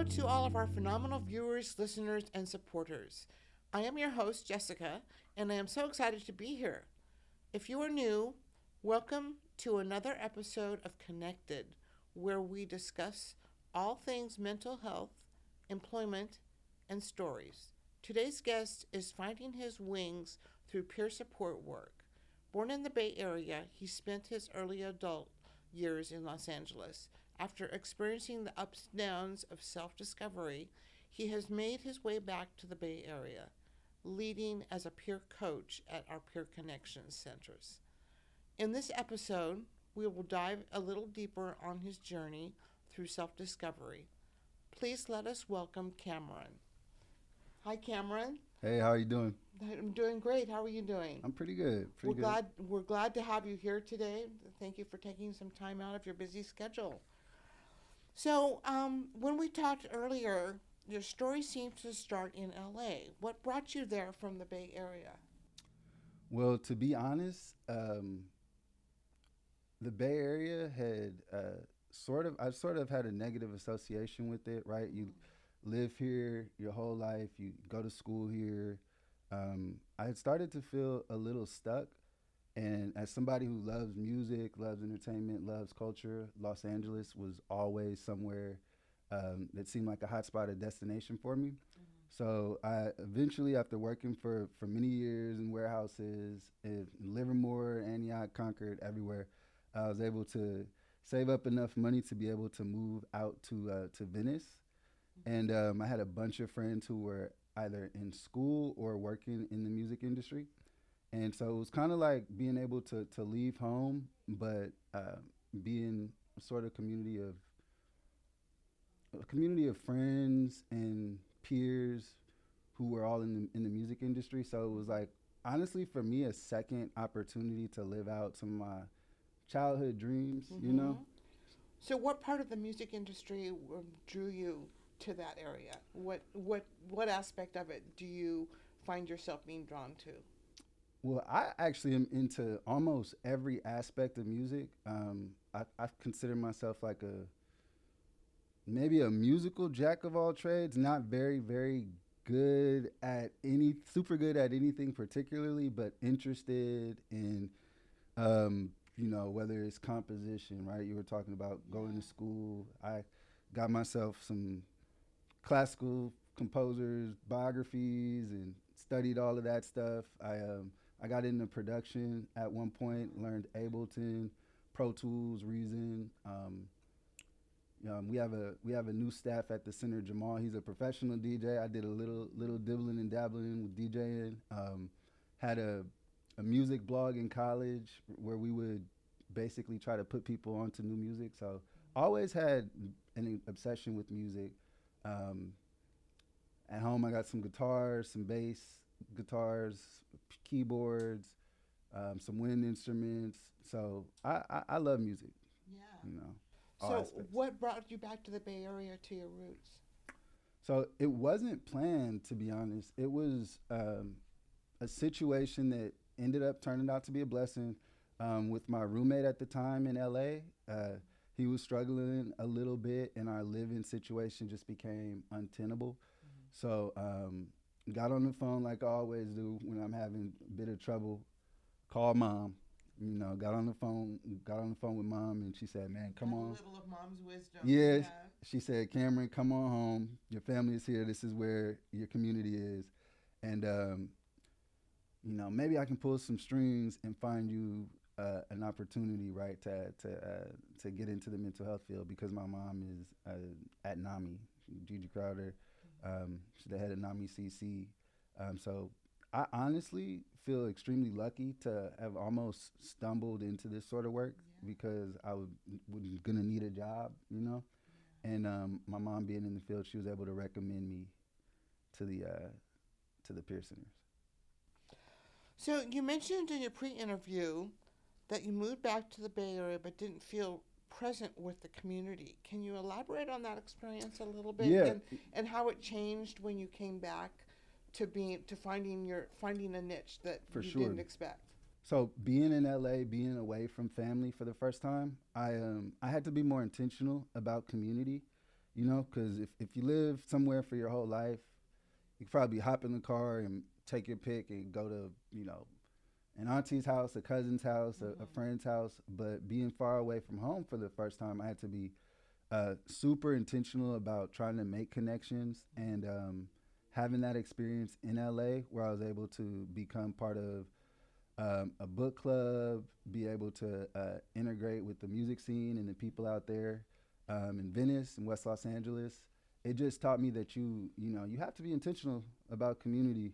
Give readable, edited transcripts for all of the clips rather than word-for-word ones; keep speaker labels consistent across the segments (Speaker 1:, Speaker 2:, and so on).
Speaker 1: to all of our phenomenal viewers, listeners, and supporters. I am your host, Jessica, and I am so excited to be here. If you are new, welcome to another episode of Connected, where we discuss all things mental health, employment, and stories. Today's guest is finding his wings through peer support work. Born in the Bay Area, he spent his early adult years in Los Angeles. After experiencing the ups and downs of self-discovery, he has made his way back to the Bay Area, leading as a peer coach at our Peer Connections centers. In this episode, we will dive a little deeper on his journey through self-discovery. Please let us welcome Kameron. Hi, Kameron.
Speaker 2: Hey, how are you doing?
Speaker 1: I'm doing great. How are you doing?
Speaker 2: I'm pretty good.
Speaker 1: We're glad to have you here today. Thank you for taking some time out of your busy schedule. So, when we talked earlier, your story seems to start in LA. What brought you there from the Bay Area?
Speaker 2: Well, to be honest, the Bay Area had I've sort of had a negative association with it, right? You live here your whole life, you go to school here. I had started to feel a little stuck. And as somebody who loves music, loves entertainment, loves culture, Los Angeles was always somewhere that seemed like a hotspot, a destination for me. So I eventually, after working for many years in warehouses in Livermore, Antioch, Concord, everywhere, I was able to save up enough money to be able to move out to Venice. And I had a bunch of friends who were either in school or working in the music industry. And so it was kind of like being able to leave home, but be in a sort of community of friends and peers who were all in the music industry. So it was like, honestly, for me, a second opportunity to live out some of my childhood dreams, you know?
Speaker 1: So what part of the music industry drew you to that area? What aspect of it do you find yourself being drawn to?
Speaker 2: Well, I actually am into almost every aspect of music. I consider myself like maybe a musical jack of all trades, not very, very super good at anything particularly, but interested in, whether it's composition, right? You were talking about going to school. I got myself some classical composers, biographies, and studied all of that stuff. I got into production at one point, learned Ableton, Pro Tools, Reason. We have a new staff at the center, Jamal. He's a professional DJ. I did a little dibbling and dabbling with DJing. Had a music blog in college where we would basically try to put people onto new music. So always had an obsession with music. At home, I got some guitars, some bass guitars, keyboards, some wind instruments. So I love music.
Speaker 1: Yeah.
Speaker 2: All
Speaker 1: So
Speaker 2: aspects.
Speaker 1: what brought you back to the Bay Area to your roots?
Speaker 2: So it wasn't planned, to be honest. It was a situation that ended up turning out to be a blessing. With my roommate at the time in LA, he was struggling a little bit, and our living situation just became untenable. So got on the phone like I always do when I'm having a bit of trouble. Called mom. Got on the phone with mom, and she said, "Man, come on."
Speaker 1: A little of mom's wisdom.
Speaker 2: Yes, she said, "Cameron, come on home. Your family is here. This is where your community is, and maybe I can pull some strings and find you an opportunity, right, to get into the mental health field, because my mom is at NAMI, Gigi Crowder. She's the head of NAMI CC. So I honestly feel extremely lucky to have almost stumbled into this sort of work, because I was going to need a job, And my mom being in the field, she was able to recommend me to the peer centers.
Speaker 1: So you mentioned in your pre-interview that you moved back to the Bay Area but didn't feel present with the community. Can you elaborate on that experience a little bit?
Speaker 2: Yeah.
Speaker 1: And how it changed when you came back to finding a niche that
Speaker 2: For
Speaker 1: you
Speaker 2: sure.
Speaker 1: didn't expect?
Speaker 2: So being in LA, being away from family for the first time, I had to be more intentional about community. You know, because if you live somewhere for your whole life, you could probably hop in the car and take your pick and go to, an auntie's house, a cousin's house, a friend's house. But being far away from home for the first time, I had to be super intentional about trying to make connections and having that experience in LA where I was able to become part of a book club, be able to integrate with the music scene and the people out there in Venice and West Los Angeles. It just taught me that you have to be intentional about community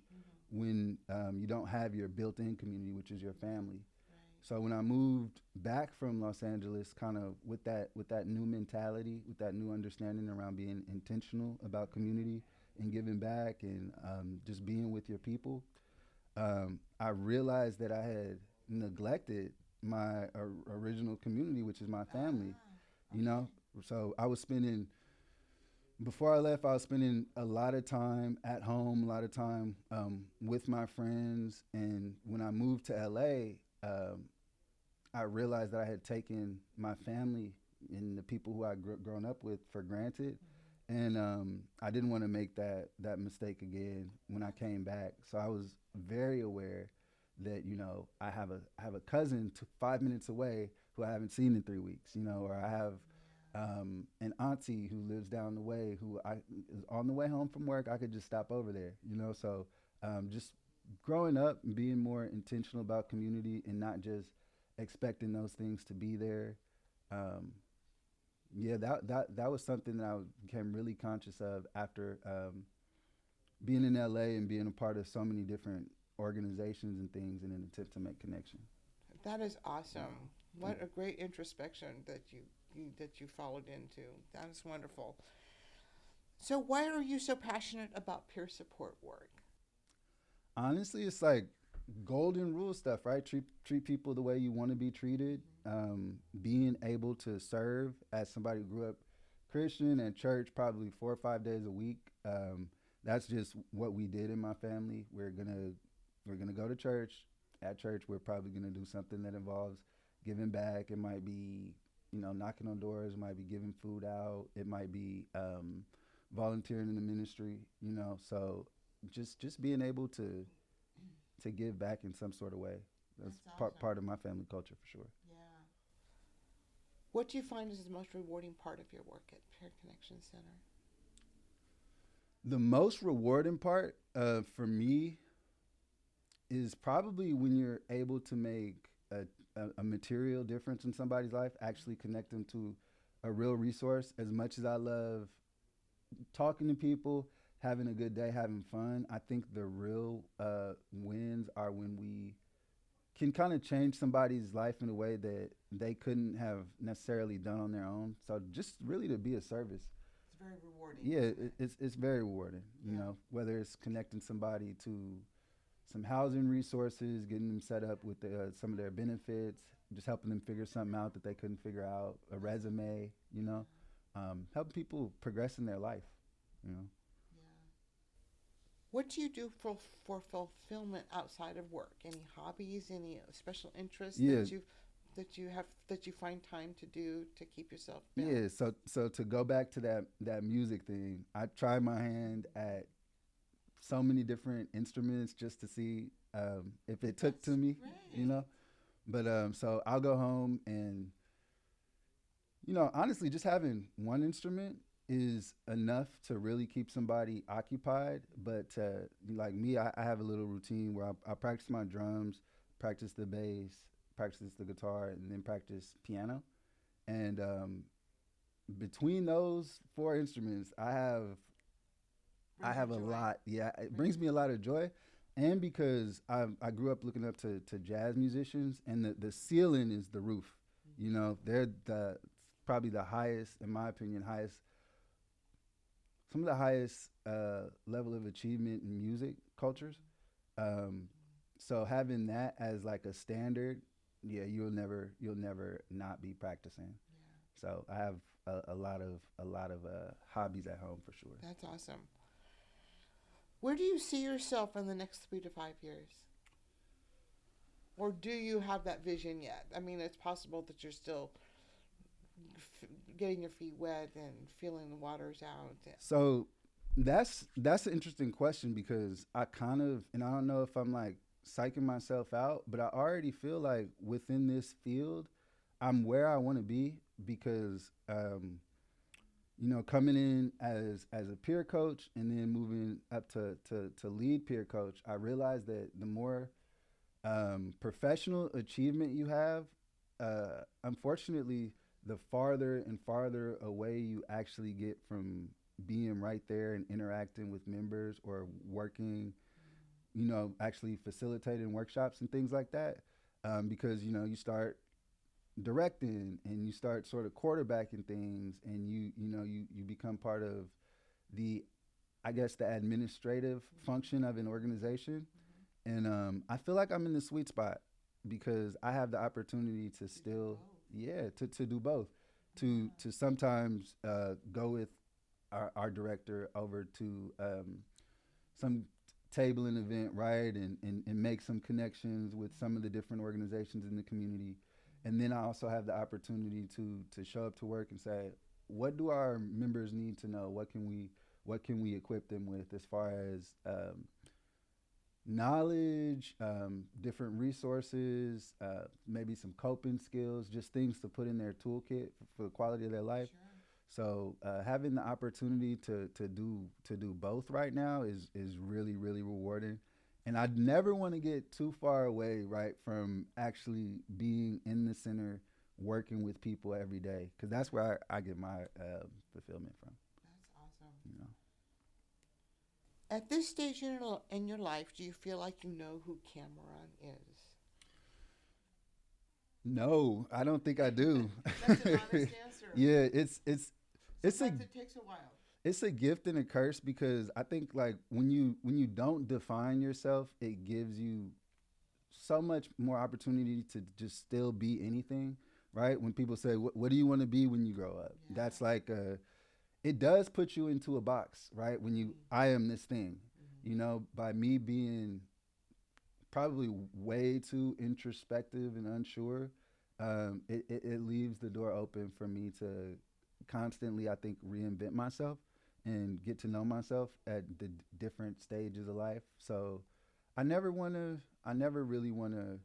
Speaker 2: when you don't have your built-in community, which is your family. Right. So when I moved back from Los Angeles, kind of with that new mentality, with that new understanding around being intentional about community and giving back and just being with your people, I realized that I had neglected my original community, which is my family. Okay. So before I left, I was spending a lot of time at home, a lot of time with my friends. And when I moved to LA, I realized that I had taken my family and the people who I'd grown up with for granted. And I didn't want to make that mistake again when I came back. So I was very aware that, I have a cousin 5 minutes away who I haven't seen in 3 weeks, or I have an auntie who lives down the way who is on the way home from work. I could just stop over there, So just growing up and being more intentional about community and not just expecting those things to be there. That was something that I became really conscious of after being in LA and being a part of so many different organizations and things in an attempt to make connection.
Speaker 1: That is awesome. What a great introspection that you followed into. That is wonderful. So why are you so passionate about peer support work?
Speaker 2: Honestly, it's like golden rule stuff, right? Treat people the way you want to be treated. Being able to serve as somebody who grew up Christian at church probably 4 or 5 days a week. That's just what we did in my family. We're gonna go to church. At church, we're probably gonna do something that involves giving back. It might be, knocking on doors. It might be giving food out. It might be volunteering in the ministry. So just being able to give back in some sort of way. That's awesome. part of my family culture for sure.
Speaker 1: Yeah. What do you find is the most rewarding part of your work at Peer Connection Center?
Speaker 2: The most rewarding part for me is probably when you're able to make a material difference in somebody's life, actually connect them to a real resource. As much as I love talking to people, having a good day, having fun, I think the real wins are when we can kind of change somebody's life in a way that they couldn't have necessarily done on their own. So just really to be a service.
Speaker 1: It's very rewarding.
Speaker 2: Yeah, it's very rewarding, whether it's connecting somebody to some housing resources, getting them set up with some of their benefits, just helping them figure something out that they couldn't figure out, a resume, helping people progress in their life, Yeah.
Speaker 1: What do you do for fulfillment outside of work? Any hobbies, any special interests that you find time to do to keep yourself balanced?
Speaker 2: Yeah, so to go back to that music thing, I try my hand at so many different instruments just to see if it took to me,
Speaker 1: great.
Speaker 2: But so I'll go home and, honestly, just having one instrument is enough to really keep somebody occupied. But like me, I have a little routine where I practice my drums, practice the bass, practice the guitar, and then practice piano. And between those 4 instruments, I have a lot. Yeah, it brings me a lot of joy. And because I grew up looking up to jazz musicians, and the ceiling is the roof. They're probably the highest, in my opinion, some of the highest level of achievement in music cultures. So having that as like a standard, you'll never not be practicing. Yeah. So I have a lot of hobbies at home for sure.
Speaker 1: That's awesome. Where do you see yourself in the next 3 to 5 years? Or do you have that vision yet? I mean, it's possible that you're still getting your feet wet and feeling the waters out?
Speaker 2: So that's an interesting question because I kind of, and I don't know if I'm like psyching myself out, but I already feel like within this field, I'm where I want to be because coming in as a peer coach and then moving up to lead peer coach, I realized that the more professional achievement you have, unfortunately, the farther and farther away you actually get from being right there and interacting with members or working, actually facilitating workshops and things like that. Because, you start directing and you start sort of quarterbacking things and you become part of the, I guess, the administrative function of an organization. And I feel like I'm in the sweet spot because I have the opportunity to still, yeah, to do both, to sometimes go with our director over to some tabling event, right, and make some connections with some of the different organizations in the community. And then I also have the opportunity to show up to work and say, what do our members need to know? What can we equip them with as far as knowledge, different resources, maybe some coping skills, just things to put in their toolkit for the quality of their life.
Speaker 1: Sure.
Speaker 2: So having the opportunity to do both right now is really, really rewarding. And I'd never want to get too far away, right, from actually being in the center, working with people every day, because that's where I get my fulfillment from.
Speaker 1: That's awesome. At this stage in your life, do you feel like you know who Kameron is?
Speaker 2: No, I don't think I do.
Speaker 1: That's an honest answer.
Speaker 2: Yeah, it's
Speaker 1: Sometimes it takes a while.
Speaker 2: It's a gift and a curse because I think like when you don't define yourself, it gives you so much more opportunity to just still be anything, right? When people say, what do you want to be when you grow up?
Speaker 1: Yeah.
Speaker 2: That's like it does put you into a box, right? When you, I am this thing, by me being probably way too introspective and unsure, it leaves the door open for me to constantly, I think, reinvent myself and get to know myself at the different stages of life. So I never really want to,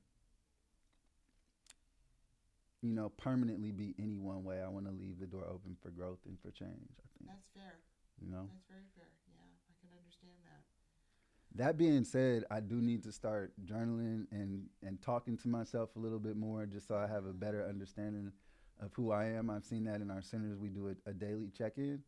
Speaker 2: permanently be any one way. I want to leave the door open for growth and for change, I think.
Speaker 1: That's fair. That's very fair. Yeah, I can understand that.
Speaker 2: That being said, I do need to start journaling and talking to myself a little bit more just so I have a better understanding of who I am. I've seen that in our centers. We do a daily check-in.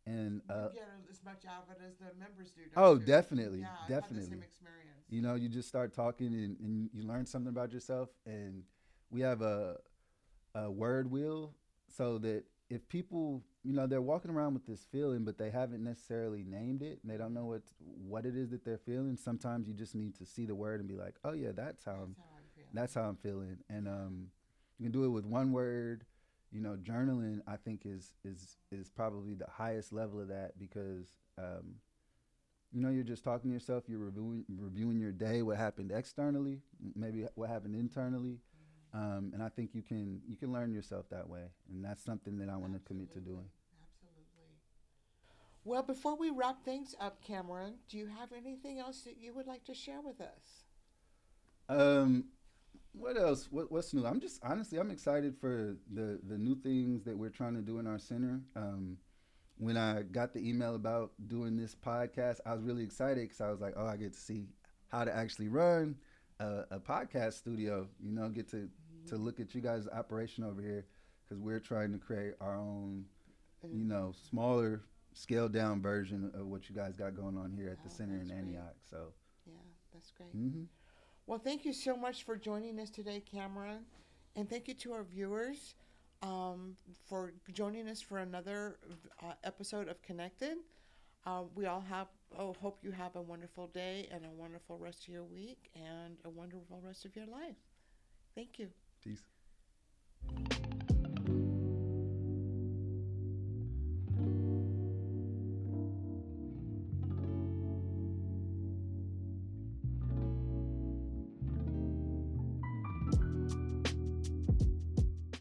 Speaker 2: And
Speaker 1: you get as much out of it as the members do,
Speaker 2: oh,
Speaker 1: you?
Speaker 2: definitely.
Speaker 1: Yeah,
Speaker 2: Definitely.
Speaker 1: I've had the same experience.
Speaker 2: You just start talking and you learn something about yourself. And we have a word wheel so that if people, they're walking around with this feeling, but they haven't necessarily named it and they don't know what it is that they're feeling. Sometimes you just need to see the word and be like, oh yeah, that's how I'm feeling. And you can do it with one word. Journaling, I think, is probably the highest level of that because, you're just talking to yourself, you're reviewing your day, what happened externally, maybe what happened internally. And I think you can learn yourself that way. And that's something that I want to commit to doing.
Speaker 1: Absolutely. Well, before we wrap things up, Kameron, do you have anything else that you would like to share with us?
Speaker 2: What else? What's new? I'm excited for the new things that we're trying to do in our center. When I got the email about doing this podcast, I was really excited because I was like, oh, I get to see how to actually run a podcast studio, get to look at you guys' operation over here because we're trying to create our own, smaller scaled down version of what you guys got going on here at the center in Antioch. Great. So
Speaker 1: yeah, that's great. Well, thank you so much for joining us today, Kameron. And thank you to our viewers for joining us for another episode of Connected. We all hope you have a wonderful day and a wonderful rest of your week and a wonderful rest of your life. Thank you.
Speaker 2: Peace.